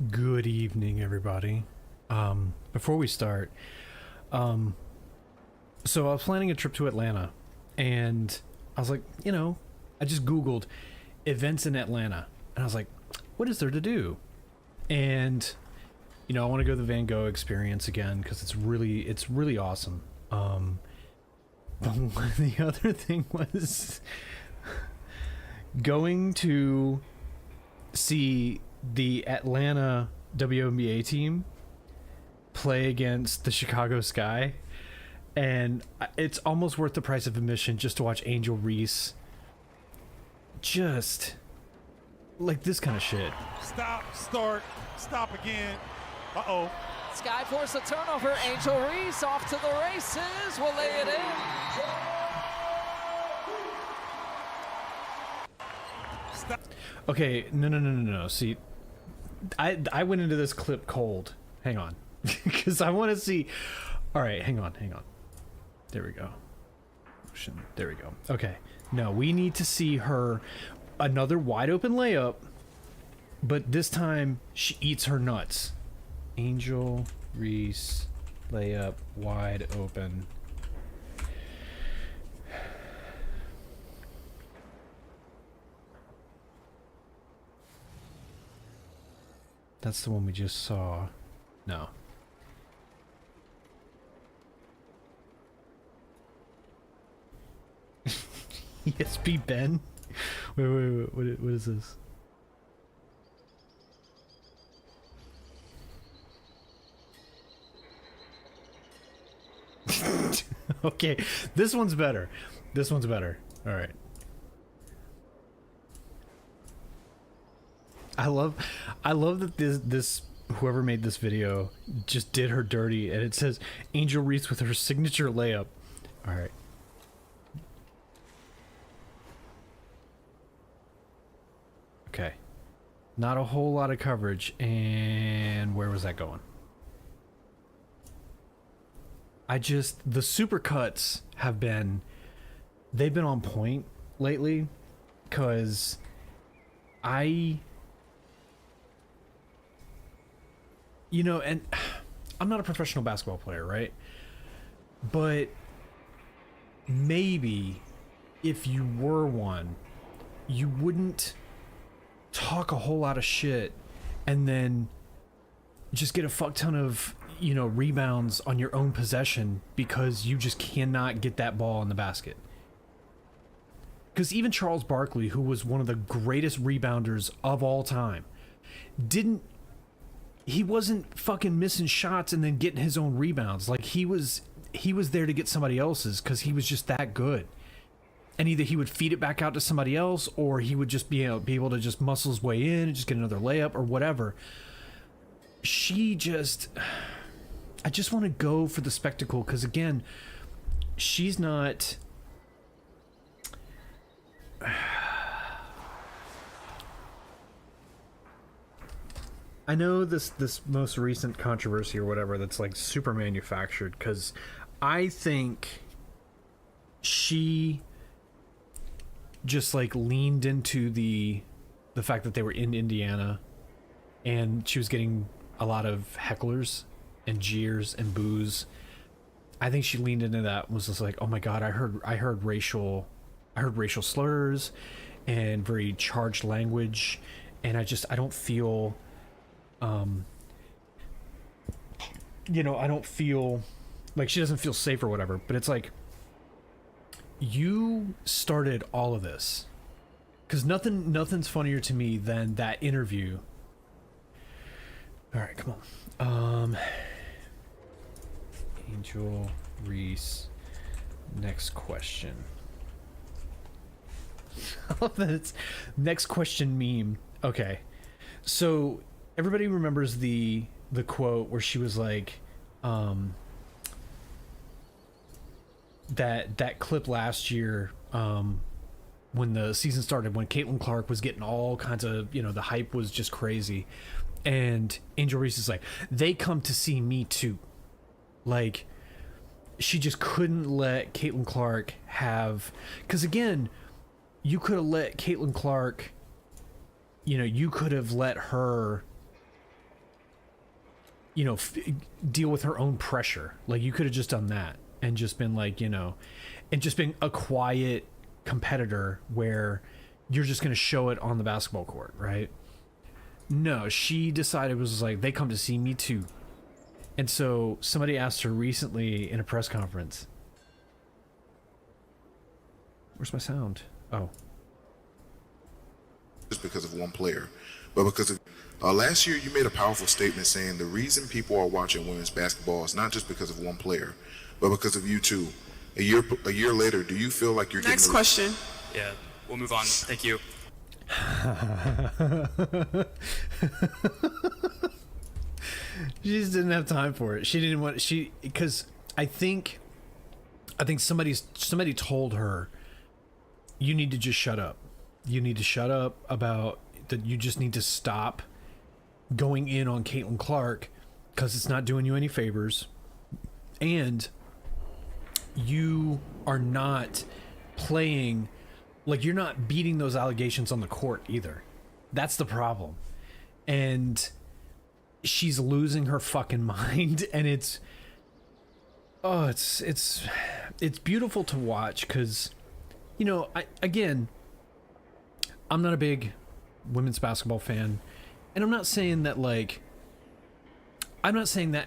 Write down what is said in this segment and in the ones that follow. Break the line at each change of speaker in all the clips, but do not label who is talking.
Good evening, everybody. Before we start, so I was planning a trip to Atlanta, and I was like, I just Googled events in Atlanta, and I was like, what is there to do? And, I want to go to the Van Gogh experience again, because it's really awesome. But the other thing was going to see the Atlanta WNBA team play against the Chicago Sky, and it's almost worth the price of admission just to watch Angel Reese just like this kind of shit.
Stop, start, stop again. Uh-oh.
Sky force a turnover. Angel Reese off to the races. Will lay it in.
Stop.
Okay, no. See, I went into this clip cold. Hang on. Because I want to see. All right, hang on. There we go. There we go. Okay. No, we need to see her another wide open layup, but this time she eats her nuts. Angel Reese layup wide open. That's the one we just saw. No. ESP Ben? Wait, what is this? Okay, this one's better. All right. I love that this whoever made this video just did her dirty, and it says Angel Reese with her signature layup. All right. Okay. Not a whole lot of coverage, and where was that going? The supercuts they've been on point lately, because and I'm not a professional basketball player, right? But maybe if you were one, you wouldn't talk a whole lot of shit and then just get a fuck ton of, rebounds on your own possession because you just cannot get that ball in the basket. Because even Charles Barkley, who was one of the greatest rebounders of all time, he wasn't fucking missing shots and then getting his own rebounds. Like he was there to get somebody else's because he was just that good. And either he would feed it back out to somebody else, or he would just be able to just muscle his way in and just get another layup or whatever. I just want to go for the spectacle, because again, she's not. I know this most recent controversy or whatever that's like super manufactured, because I think she just like leaned into the fact that they were in Indiana and she was getting a lot of hecklers and jeers and boos. I think she leaned into that, was just like, oh my god, I heard racial slurs and very charged language, and I don't feel I don't feel like, she doesn't feel safe or whatever. But it's like, you started all of this, because nothing's funnier to me than that interview. All right, come on. Angel Reese, next question. I love that it's next question meme. Okay, so everybody remembers the quote where she was like, that clip last year, when the season started, when Caitlin Clark was getting all kinds of, the hype was just crazy, and Angel Reese is like, they come to see me too. Like, she just couldn't let Caitlin Clark have, because again, you could have let Caitlin Clark, you could have let her you know, deal with her own pressure. Like, you could have just done that and just been like, you know, and just been a quiet competitor where you're just going to show it on the basketball court, right? No, she decided, was like, they come to see me too. And so somebody asked her recently in a press conference, where's my sound? Oh.
Just because of one player, but because of last year you made a powerful statement saying the reason people are watching women's basketball is not just because of one player, but because of you too. A year later, do you feel like you're
Next question.
Yeah, we'll move on. Thank you.
She just didn't have time for it. She didn't want because I think somebody told her, you need to just shut up. You need to shut up about that. You just need to stop going in on Caitlin Clark because it's not doing you any favors, and you are not playing, like, you're not beating those allegations on the court either. That's the problem. And she's losing her fucking mind, and it's beautiful to watch because, you know, I'm not a big women's basketball fan, and I'm not saying that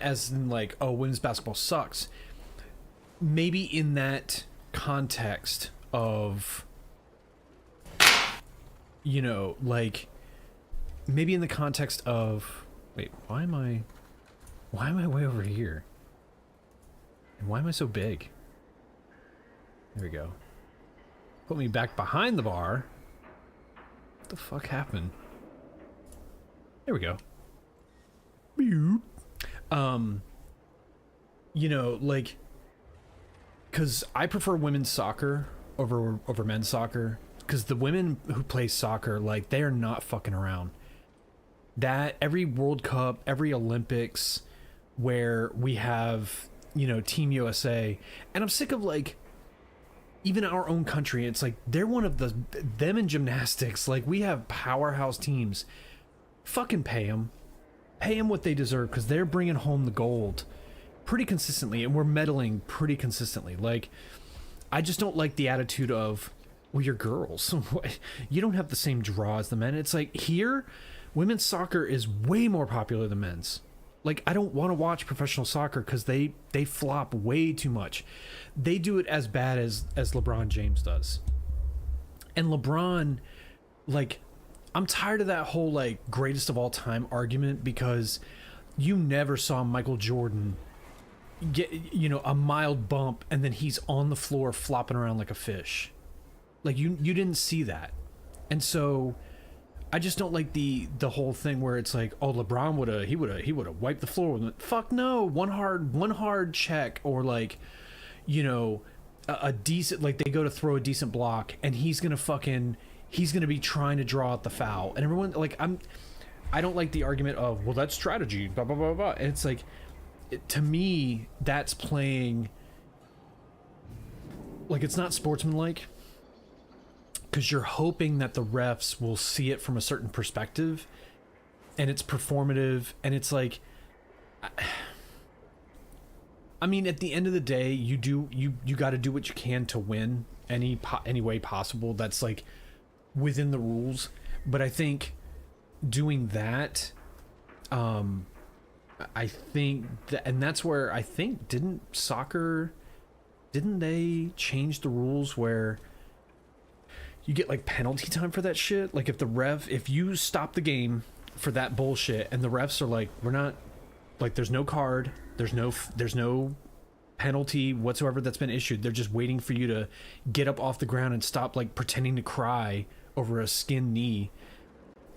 as in like, oh, women's basketball sucks. Maybe in that context of, you know, like, maybe in the context of, wait, why am I way over here? And why am I so big? There we go. Put me back behind the bar. What the fuck happened? There we go. You know, like, because I prefer women's soccer over men's soccer, because the women who play soccer, like, they are not fucking around. That every World Cup, every Olympics where we have, you know, Team USA, and I'm sick of, like, even our own country, it's like they're one of them in gymnastics, like, we have powerhouse teams. Fucking pay them what they deserve, because they're bringing home the gold pretty consistently, and we're medaling pretty consistently. Like, I just don't like the attitude of, well, you're girls. You don't have the same draw as the men. It's like, here, women's soccer is way more popular than men's. Like, I don't want to watch professional soccer because they flop way too much. They do it as bad as LeBron James does. And LeBron, like, I'm tired of that whole, like, greatest of all time argument, because you never saw Michael Jordan get, you know, a mild bump and then he's on the floor flopping around like a fish. Like, you didn't see that. And so I just don't like the whole thing where it's like, oh, LeBron would have wiped the floor with it. Fuck no. One hard check, or, like, you know, a decent, like, they go to throw a decent block and he's gonna be trying to draw out the foul, and everyone, like, I don't like the argument of, well, that's strategy, blah blah blah blah. And it's like, to me, that's playing, like, it's not sportsmanlike, because you're hoping that the refs will see it from a certain perspective, and it's performative, and it's like, I mean, at the end of the day, you got to do what you can to win any way possible. That's, like, within the rules. But I think doing that, I think that, and that's where I think, didn't they change the rules where you get, like, penalty time for that shit? Like, if you stop the game for that bullshit and the refs are like, we're not, like, there's no card, there's no penalty whatsoever that's been issued, they're just waiting for you to get up off the ground and stop, like, pretending to cry over a skinned knee,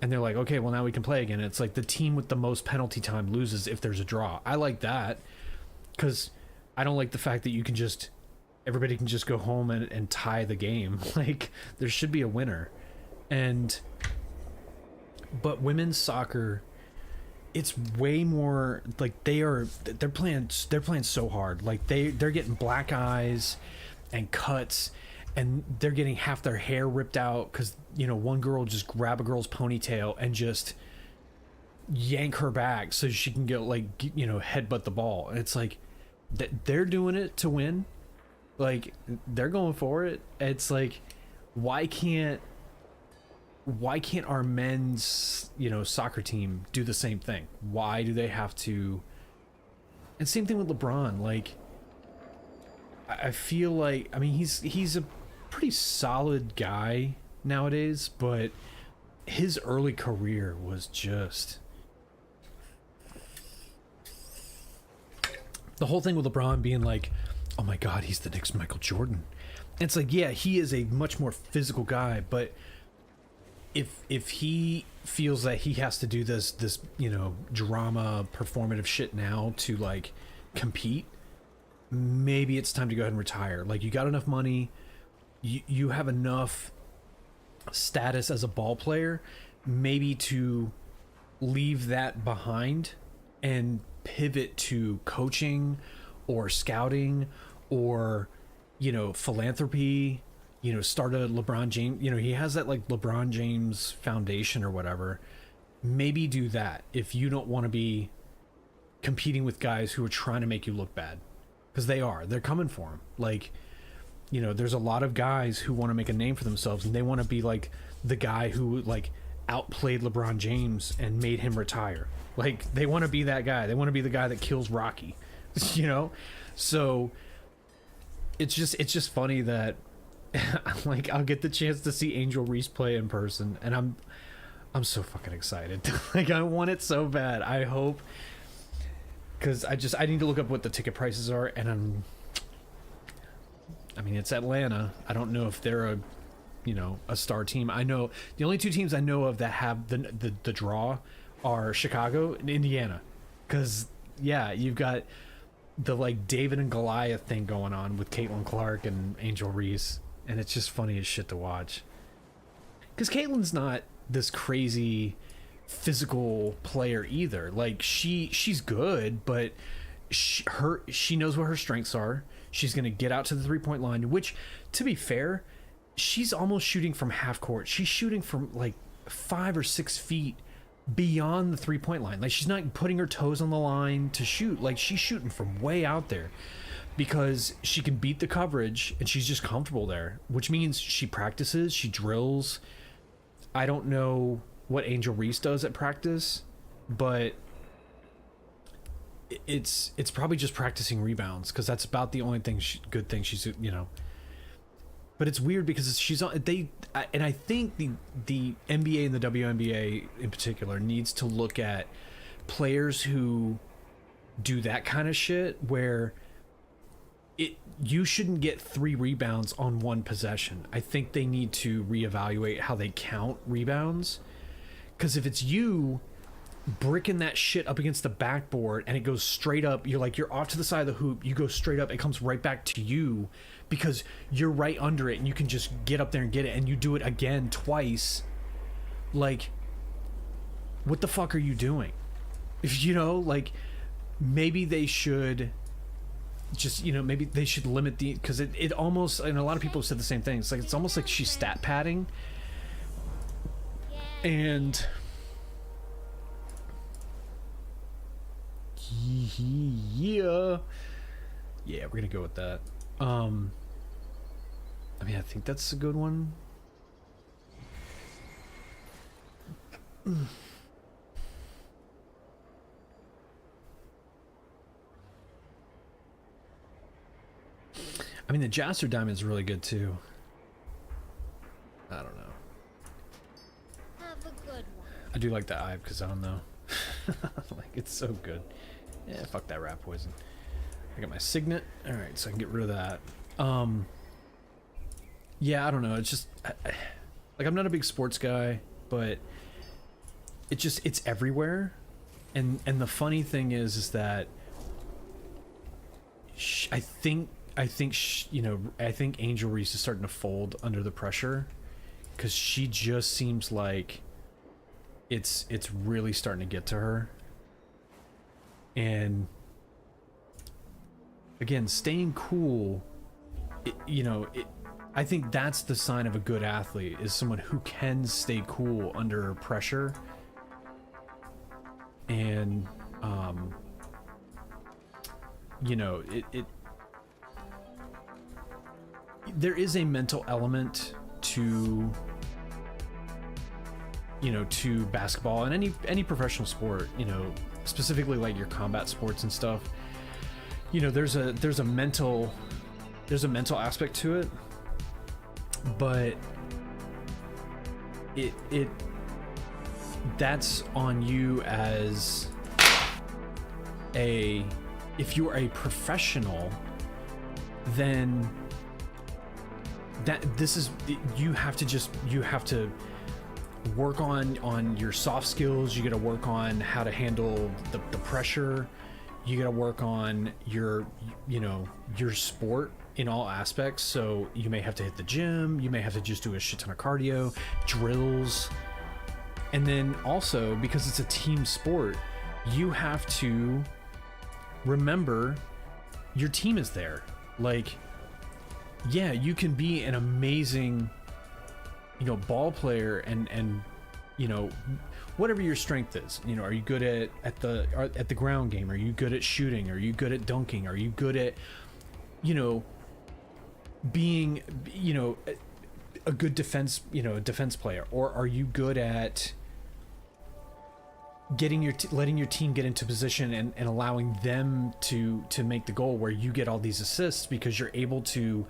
and they're like, okay, well, now we can play again. It's like the team with the most penalty time loses if there's a draw. I like that, because I don't like the fact that everybody can just go home and tie the game. Like, there should be a winner. But women's soccer, it's way more like they're playing so hard. Like, they're getting black eyes and cuts, and they're getting half their hair ripped out because, you know, one girl just grab a girl's ponytail and just yank her back so she can get like, you know, headbutt the ball. And it's like they're doing it to win. Like, they're going for it. It's like, why can't our men's, you know, soccer team do the same thing? Why do they have to? And same thing with LeBron. Like, I feel like, I mean, he's a pretty solid guy nowadays, but his early career was just the whole thing with LeBron being like, oh my God, he's the next Michael Jordan. And it's like, yeah, he is a much more physical guy, but if he feels that he has to do this, you know, drama performative shit now to like compete, maybe it's time to go ahead and retire. Like, you got enough money, you have enough status as a ball player, maybe to leave that behind and pivot to coaching or scouting or, you know, philanthropy, you know, start a LeBron James, you know, he has that like LeBron James Foundation or whatever. Maybe do that if you don't want to be competing with guys who are trying to make you look bad, because they're coming for him. Like, you know, there's a lot of guys who want to make a name for themselves, and they want to be like the guy who like outplayed LeBron James and made him retire. Like, they want to be that guy. They want to be the guy that kills Rocky, you know? So it's just funny that like, I'll get the chance to see Angel Reese play in person, and I'm so fucking excited. Like, I want it so bad. I hope, because I need to look up what the ticket prices are, and I mean, it's Atlanta. I don't know if they're a, you know, a star team. I know the only two teams I know of that have the draw are Chicago and Indiana, because yeah, you've got the like David and Goliath thing going on with Caitlin Clark and Angel Reese, and it's just funny as shit to watch, because Caitlin's not this crazy physical player either. Like, she's good, but she knows what her strengths are. She's going to get out to the 3-point line, which, to be fair, she's almost shooting from half court. She's shooting from like 5 or 6 feet beyond the 3-point line. Like, she's not putting her toes on the line to shoot. Like, she's shooting from way out there because she can beat the coverage and she's just comfortable there, which means she practices, she drills. I don't know what Angel Reese does at practice, but it's probably just practicing rebounds, because that's about the only thing good thing she's, you know. But it's weird because she's on and I think the NBA and the WNBA in particular needs to look at players who do that kind of shit, where you shouldn't get 3 rebounds on one possession. I think they need to reevaluate how they count rebounds, because if it's you bricking that shit up against the backboard and it goes straight up, you're off to the side of the hoop, you go straight up, it comes right back to you because you're right under it and you can just get up there and get it, and you do it again twice. Like, what the fuck are you doing? If, you know, like, maybe they should just, you know, maybe they should limit the, because it almost, and a lot of people have said the same thing, it's like, it's almost like she's stat padding. And yeah, we're gonna go with that. I mean, I think that's a good one. I mean, the Jasper Diamond is really good too. I don't know.
Have a good one.
I do like the eye because I don't know. Like, it's so good. Yeah, fuck that rat poison. I got my signet. All right, so I can get rid of that. Yeah, I don't know. It's just like, I'm not a big sports guy, but it's everywhere. And the funny thing is that I think you know, I think Angel Reese is starting to fold under the pressure, because she just seems like it's really starting to get to her. And again, staying cool, I think that's the sign of a good athlete, is someone who can stay cool under pressure. and you know, it there is a mental element to, you know, to basketball and any professional sport, you know, specifically like your combat sports and stuff. You know, there's a mental aspect to it, but it that's on you as if you are a professional, then you have to work on your soft skills. You got to work on how to handle the pressure. You got to work on your sport in all aspects. So you may have to hit the gym, you may have to just do a shit ton of cardio, drills. And then also, because it's a team sport, you have to remember your team is there. Like, yeah, you can be an amazing, you know, ball player and you know, whatever your strength is. You know, are you good at the ground game? Are you good at shooting? Are you good at dunking? Are you good at, you know, being, you know, a good defense player? Or are you good at getting letting your team get into position and allowing them to make the goal, where you get all these assists because you're able to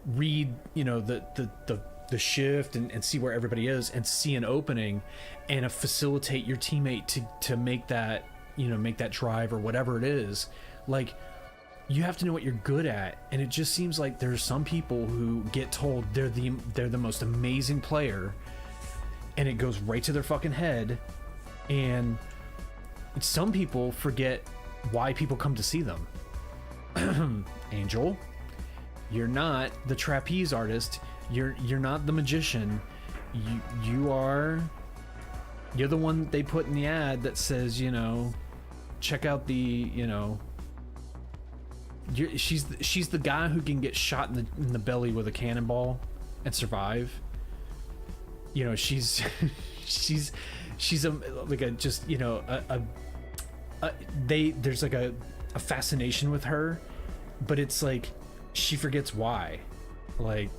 read, you know, the shift and see where everybody is and see an opening and facilitate your teammate to make that, you know, make that drive or whatever it is. Like, you have to know what you're good at. And it just seems like there's some people who get told they're the most amazing player, and it goes right to their fucking head. And some people forget why people come to see them. Angel, you're not the trapeze artist. You're not the magician. You're the one they put in the ad that says, you know, check out the, you know, she's the guy who can get shot in the belly with a cannonball and survive. You know, she's there's like a fascination with her, but it's like she forgets why. Like,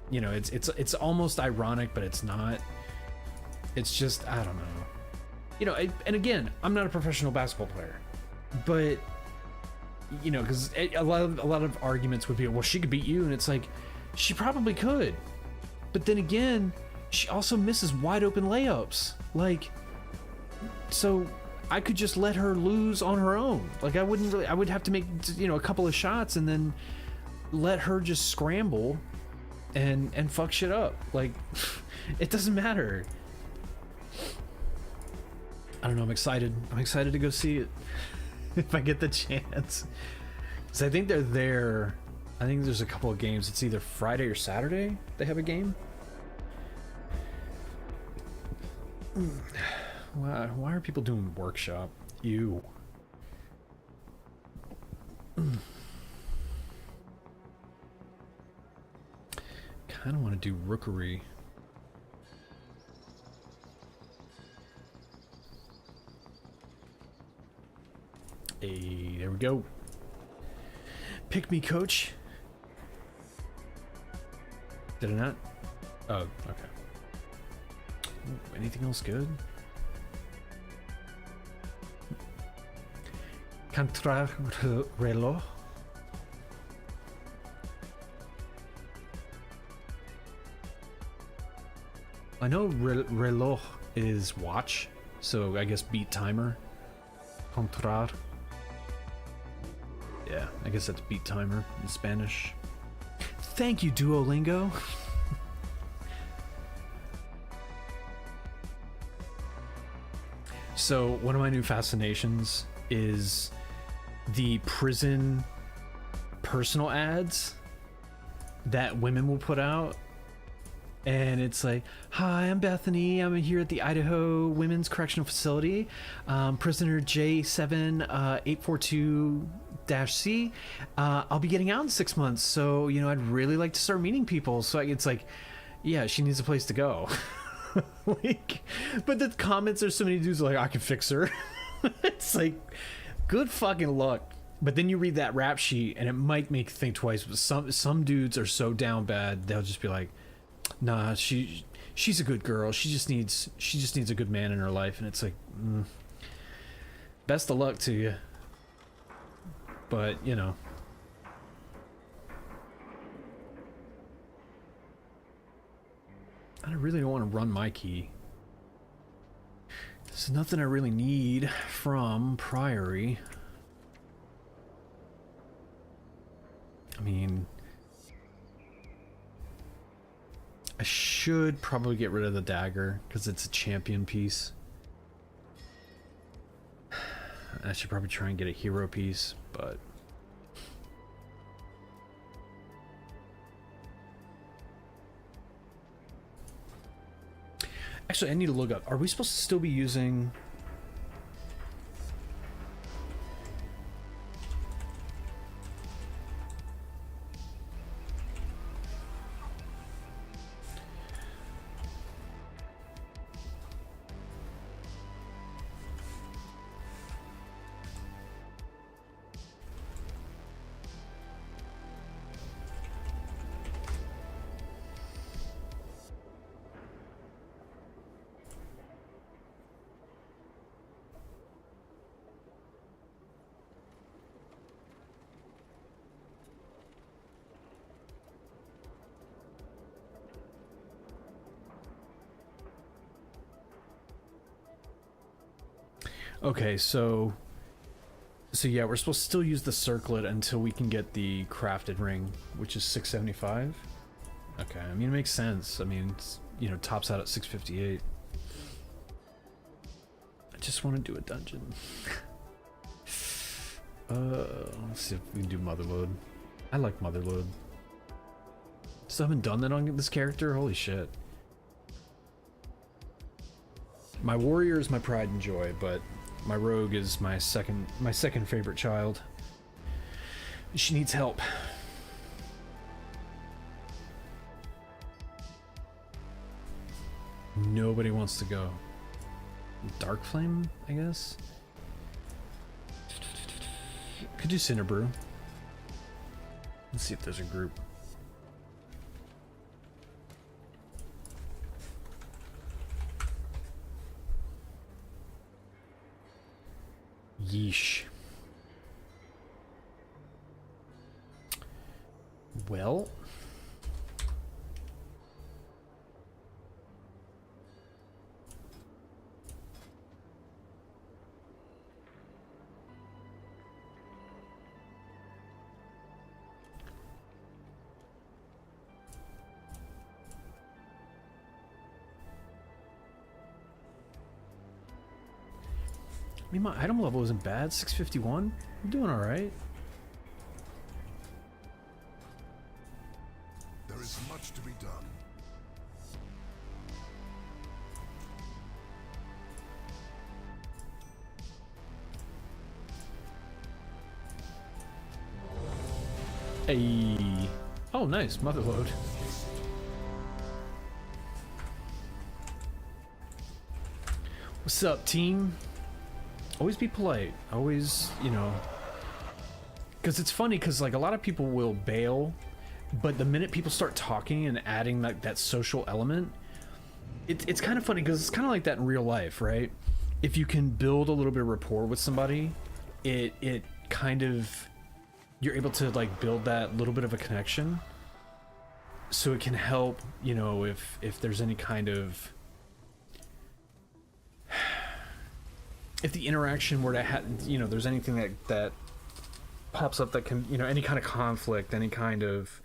you know, it's almost ironic, but it's not. It's just, I don't know. You know, and again, I'm not a professional basketball player, but, you know, because a lot of arguments would be, well, she could beat you, and it's like, she probably could, but then again, she also misses wide open layups. Like, so I could just let her lose on her own. Like, I would have to make, you know, a couple of shots and then let her just scramble and fuck shit up. Like, it doesn't matter. I don't know, I'm excited to go see it if I get the chance, because I think they're there. I think there's a couple of games. It's either Friday or Saturday they have a game. Why are people doing workshop? You. Kind of want to do Rookery. Hey, there we go. Pick me, coach. Did I not? Oh, okay. Ooh, anything else good? Contrarreloj. I know reloj is watch, so I guess beat timer. Contrar. Yeah, I guess that's beat timer in Spanish. Thank you, Duolingo. So one of my new fascinations is the prison personal ads that women will put out. And it's like, hi, I'm Bethany. I'm here at the Idaho Women's Correctional Facility. Prisoner J7842-C. I'll be getting out in 6 months. So, you know, I'd really like to start meeting people. So it's like, yeah, she needs a place to go. Like, but the comments, there's so many dudes like, I can fix her. It's like, good fucking luck. But then you read that rap sheet and it might make you think twice. But some dudes are so down bad, they'll just be like, nah, she's a good girl. She just needs a good man in her life. And it's like, best of luck to you. But, you know. I really don't want to run my key. There's nothing I really need from Priory. I mean, I should probably get rid of the dagger because it's a champion piece. I should probably try and get a hero piece, but actually I need to look up. Are we supposed to still be using okay, so yeah, we're supposed to still use the circlet until we can get the crafted ring, which is 675. Okay, I mean, it makes sense. I mean, it's, you know, tops out at 658. I just want to do a dungeon. Let's see if we can do Motherload. I like Motherload. Still haven't done that on this character? Holy shit. My warrior is my pride and joy, but my rogue is my second favorite child. She needs help. Nobody wants to go. Dark Flame, I guess? Could do Cinderbrew. Let's see if there's a group. Yeesh. Well, I mean, my item level isn't bad. 651. I'm doing all right.
There is much to be done.
Hey. Oh, nice. Motherload. What's up, team? Always be polite. Always, you know, because it's funny because like a lot of people will bail, but the minute people start talking and adding like that social element, it's kind of funny because it's kind of like that in real life, right? If you can build a little bit of rapport with somebody, it kind of, you're able to like build that little bit of a connection, so it can help, you know, if there's any kind of, if the interaction were to you know, there's anything that pops up that can, you know, any kind of conflict, any kind of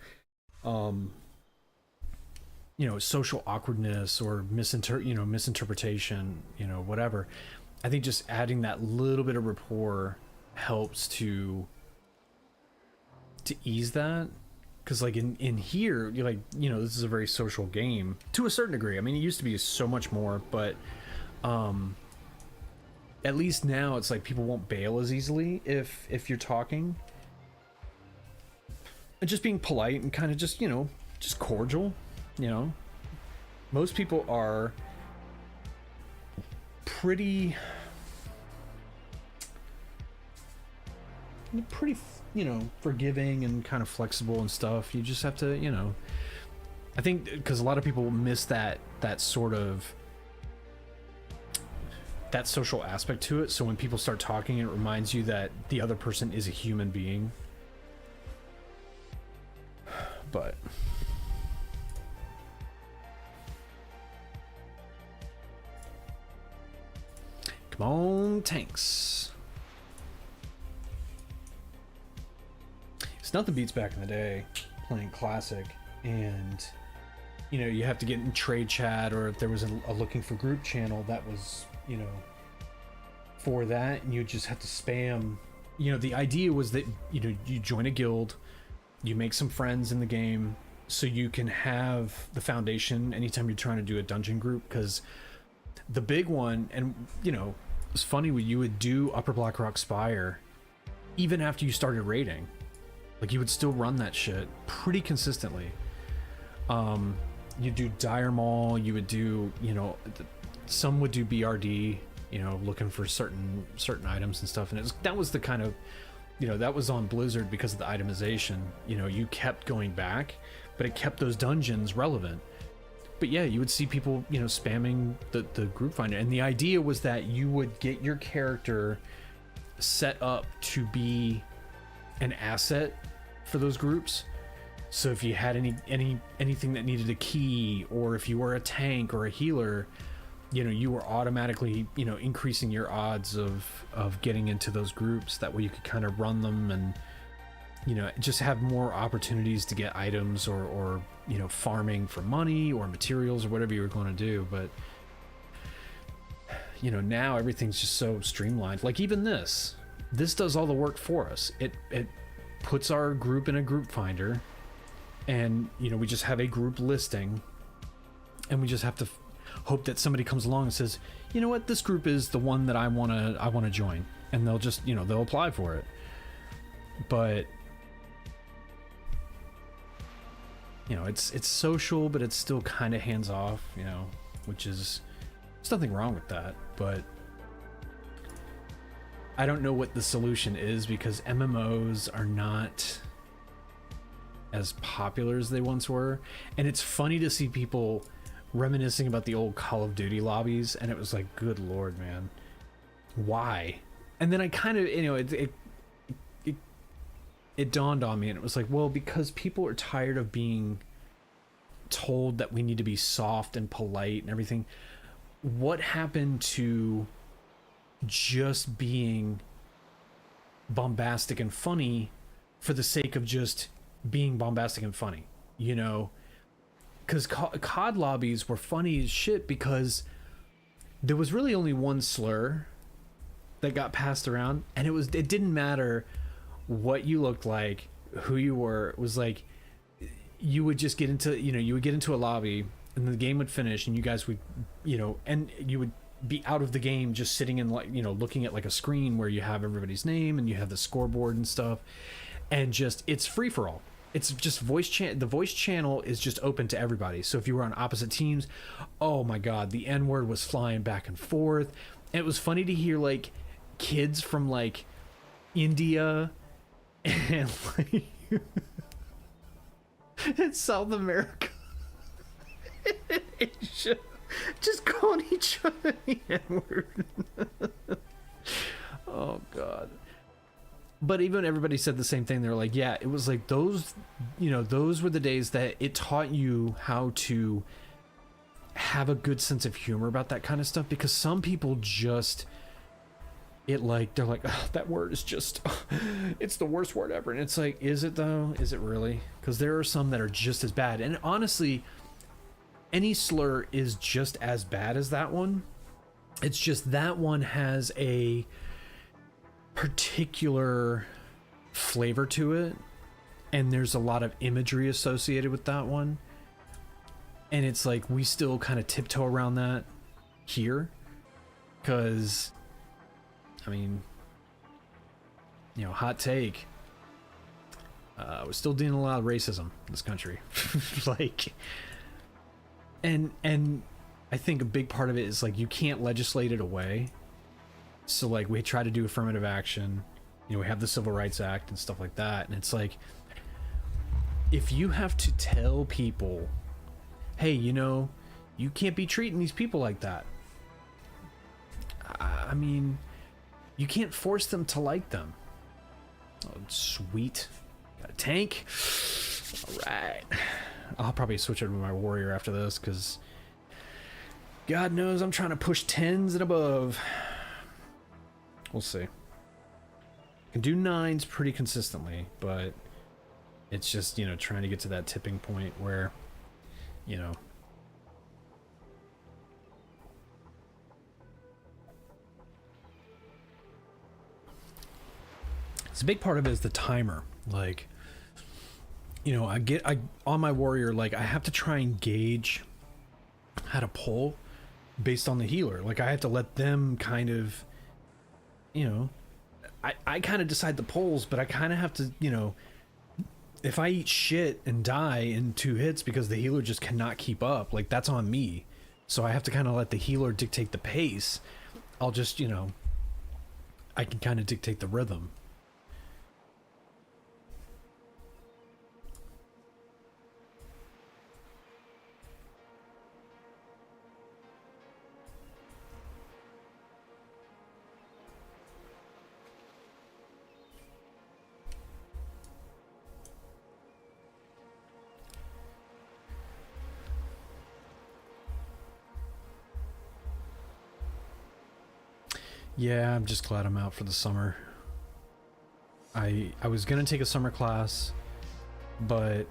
you know, social awkwardness or misinterpretation, you know, whatever. I think just adding that little bit of rapport helps to ease that, because like in here, you're like, you know, this is a very social game to a certain degree. I mean, it used to be so much more, but at least now it's like people won't bail as easily if you're talking. And just being polite and kind of just, you know, just cordial, you know. Most people are pretty pretty, forgiving and kind of flexible and stuff. You just have to, I think because a lot of people miss that sort of that social aspect to it. So when people start talking, it reminds you that the other person is a human being. But come on, tanks. It's nothing beats back in the day playing classic, and you have to get in trade chat, or if there was a looking for group channel that was for that, and you just have to spam. The idea was that you join a guild, you make some friends in the game, so you can have the foundation anytime you're trying to do a dungeon group. Because the big one, and it's funny, when you would do Upper Blackrock Spire even after you started raiding, like you would still run that shit pretty consistently. You do Dire Maul, you would do, some would do BRD, looking for certain items and stuff, and that was the kind of, that was on Blizzard because of the itemization. You kept going back, but it kept those dungeons relevant. But yeah, you would see people, spamming the group finder, and the idea was that you would get your character set up to be an asset for those groups. So if you had anything that needed a key, or if you were a tank or a healer, you were automatically, increasing your odds of getting into those groups. That way you could kind of run them and, just have more opportunities to get items or farming for money or materials or whatever you were going to do. But, now everything's just so streamlined. Like even this does all the work for us. It puts our group in a group finder, and, we just have a group listing, and we just have to hope that somebody comes along and says, you know what, this group is the one that I want to join, and they'll just, they'll apply for it. But it's social, but it's still kind of hands off, which is, there's nothing wrong with that. But I don't know what the solution is, because MMOs are not as popular as they once were. And it's funny to see people reminiscing about the old Call of Duty lobbies, and it was like, good lord, man, why? And then I kind of, it dawned on me, and it was like, well, because people are tired of being told that we need to be soft and polite and everything. What happened to just being bombastic and funny for the sake of just being bombastic and funny? Because COD lobbies were funny as shit, because there was really only one slur that got passed around, and it didn't matter what you looked like, who you were. It was like, you would just get into, you would get into a lobby, and the game would finish, and you guys would, and you would be out of the game, just sitting in, like, looking at like a screen where you have everybody's name and you have the scoreboard and stuff, and just, it's free for all. It's just the voice channel is just open to everybody. So if you were on opposite teams, oh my god, the N-word was flying back and forth. And it was funny to hear like kids from like India and like in South America, Asia, just calling each other the N-word. Oh god. But even everybody said the same thing. They were like, yeah, it was like those were the days that it taught you how to have a good sense of humor about that kind of stuff. Because some people just, they're like, oh, that word is just, it's the worst word ever. And it's like, is it though? Is it really? Because there are some that are just as bad. And honestly, any slur is just as bad as that one. It's just that one has a particular flavor to it, and there's a lot of imagery associated with that one, and it's like we still kind of tiptoe around that here, because I mean, hot take, we're still dealing with a lot of racism in this country. Like, and I think a big part of it is like you can't legislate it away. So like we try to do affirmative action, You know, we have the Civil Rights Act and stuff like that, and it's like, if you have to tell people, hey, you know, you can't be treating these people like that. I mean, you can't force them to like them. Oh, sweet. Got a tank. All right. I'll probably switch over to my warrior after this, because God knows I'm trying to push 10s and above. We'll see. Can do 9s pretty consistently, but it's just, you know, trying to get to that tipping point where, you know, it's a big part of it is the timer. Like, you know, I on my warrior, like, I have to try and gauge how to pull based on the healer. Like, I have to let them kind of, you know, I kind of decide the pulls, but I kind of have to, you know, if I eat shit and die in 2 hits because the healer just cannot keep up, like, that's on me. So I have to kind of let the healer dictate the pace. I'll just, you know, I can kind of dictate the rhythm. Yeah, I'm just glad I'm out for the summer. I was gonna take a summer class, but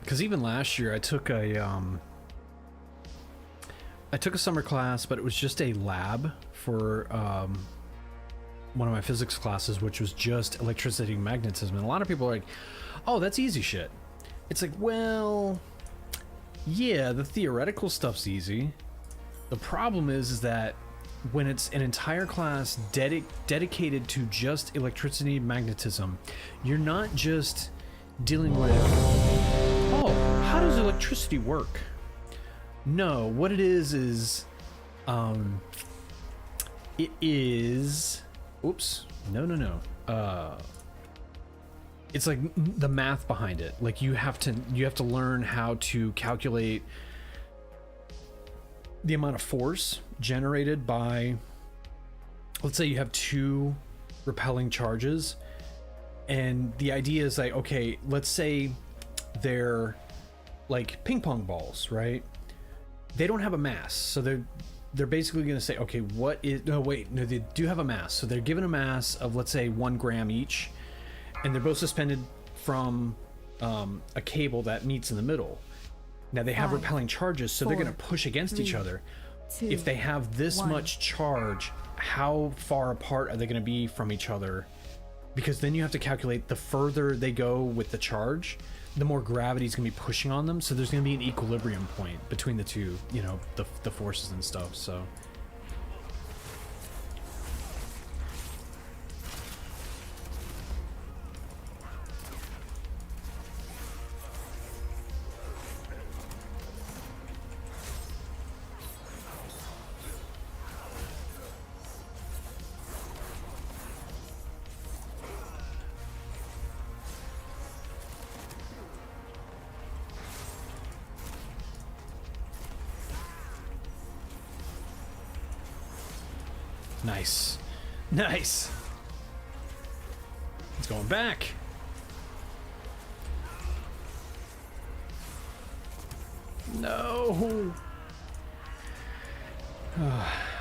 because even last year I took a summer class, but it was just a lab for one of my physics classes, which was just electricity and magnetism. And a lot of people are like, "Oh, that's easy shit." It's like, well, yeah, the theoretical stuff's easy. The problem is that when it's an entire class dedicated to just electricity and magnetism, you're not just dealing with, oh, how does electricity work? No, what it is it is, oops, no. It's like the math behind it. Like, you have to learn how to calculate the amount of force generated by, let's say you have 2 repelling charges, and the idea is like, okay, let's say they're like ping pong balls, right? They don't have a mass, so they're basically going to say, okay, what is, no, wait, no, they do have a mass. So they're given a mass of, let's say, 1 gram each, and they're both suspended from a cable that meets in the middle. Now they have
5,
repelling charges, so
4,
they're going to push against each
3,
other.
2,
If they have this
1.
much charge, how far apart are they going to be from each other? Because then you have to calculate, the further they go with the charge, the more gravity is going to be pushing on them. So there's going to be an equilibrium point between the two, you know, the forces and stuff. So nice. Nice. It's going back. No.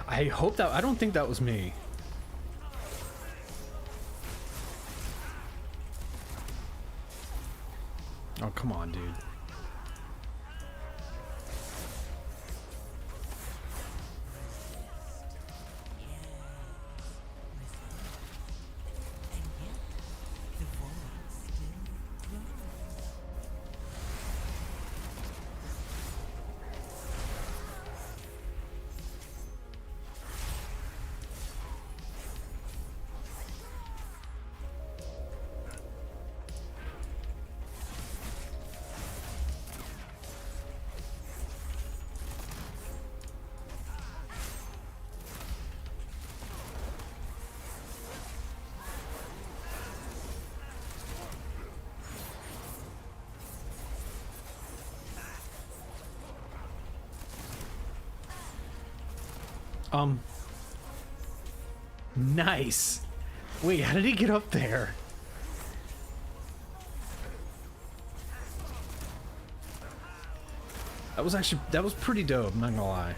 I hope that, I don't think that was me. Oh, come on, dude. Nice. Wait, how did he get up there? That was pretty dope, I'm not gonna lie.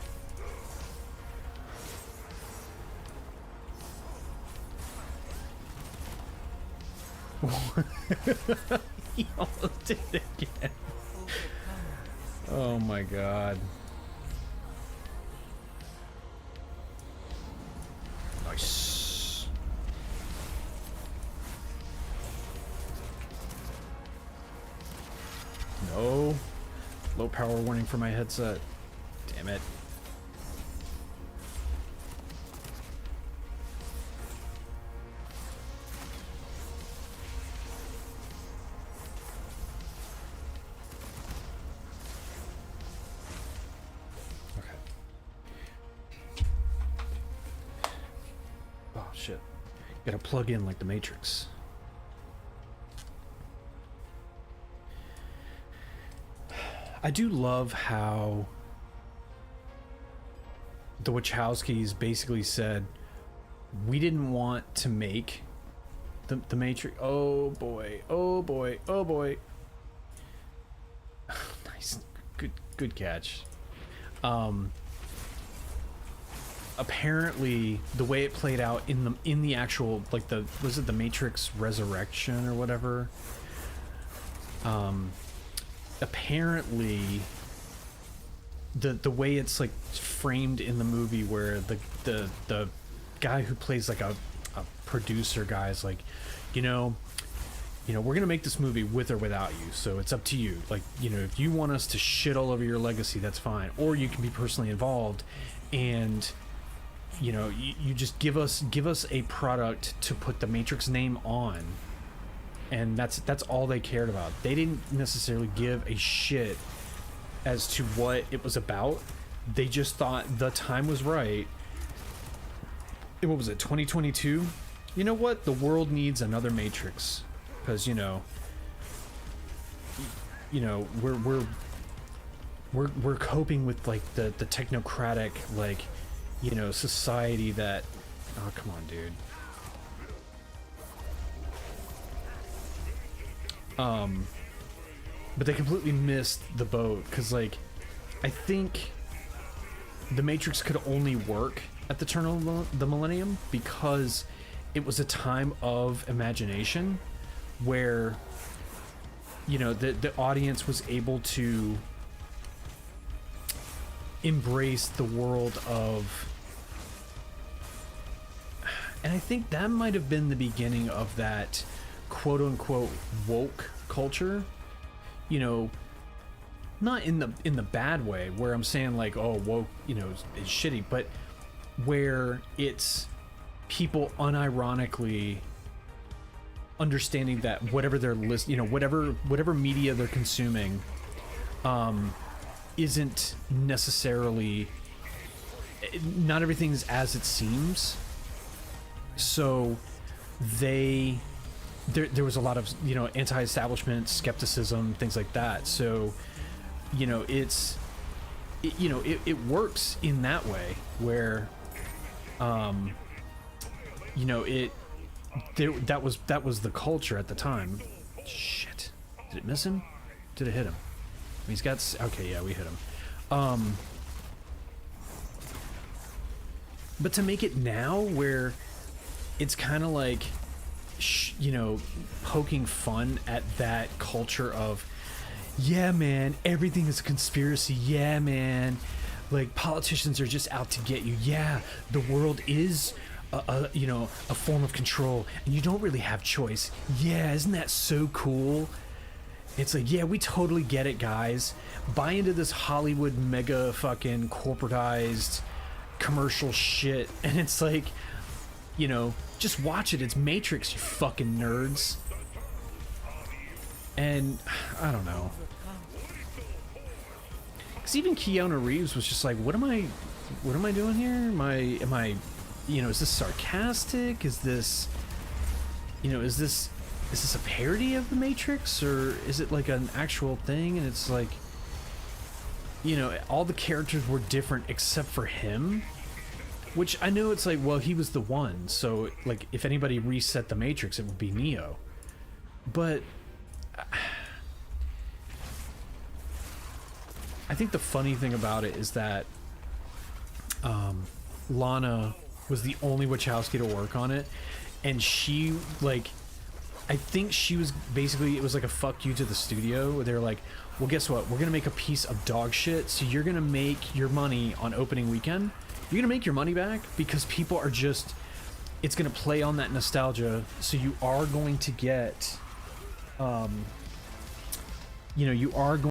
He almost did it again. Oh my god. Nice. No. Low power warning for my headset. Damn it. Okay. Oh shit. Gotta plug in like the Matrix. I do love how the Wachowskis basically said, we didn't want to make the Matrix. Oh boy, oh boy, oh boy. Nice, good catch. Apparently the way it played out in the actual, like, was it the Matrix Resurrection or whatever? Apparently the way it's like framed in the movie, where the guy who plays like a producer guy is like, you know, we're gonna make this movie with or without you, so it's up to you. Like, if you want us to shit all over your legacy, that's fine, or you can be personally involved, and you just give us a product to put the Matrix name on. And that's all they cared about. They didn't necessarily give a shit as to what it was about. They just thought the time was right. What was it, 2022? You know what? The world needs another Matrix, because we're coping with like the technocratic, like, society that. Oh, come on, dude. But they completely missed the boat, because, like, I think the Matrix could only work at the turn of the millennium because it was a time of imagination where, the audience was able to embrace the world of... And I think that might have been the beginning of that quote-unquote woke culture, not in the bad way, where I'm saying like, oh, woke, is shitty, but where it's people unironically understanding that whatever they're whatever media they're consuming isn't necessarily, not everything's as it seems. So there was a lot of anti-establishment skepticism, things like that. So it works in that way where that was the culture at the time. Shit, did it miss him? Did it hit him? He's got, okay, yeah, we hit him. But to make it now where it's kind of like, poking fun at that culture of, yeah, man, everything is a conspiracy. Yeah, man, like, politicians are just out to get you. Yeah, the world is a form of control, and you don't really have choice. Yeah, isn't that so cool? It's like, yeah, we totally get it, guys. Buy into this Hollywood mega fucking corporatized commercial shit, and it's like, just watch it. It's Matrix, you fucking nerds. And I don't know. Because even Keanu Reeves was just like, what am I doing here? Am I, is this sarcastic? Is this, is this a parody of the Matrix, or is it like an actual thing? And it's like, all the characters were different except for him. Which I know it's like, well, he was the one, so like if anybody reset the Matrix, it would be Neo. But I think the funny thing about it is that Lana was the only Wachowski to work on it, and she, like, I think she was basically, it was like a fuck you to the studio, where they're like, well, guess what, we're gonna make a piece of dog shit, so you're gonna make your money on opening weekend, you're gonna make your money back, because people are just, it's gonna play on that nostalgia, so you are going to get, you know, you are going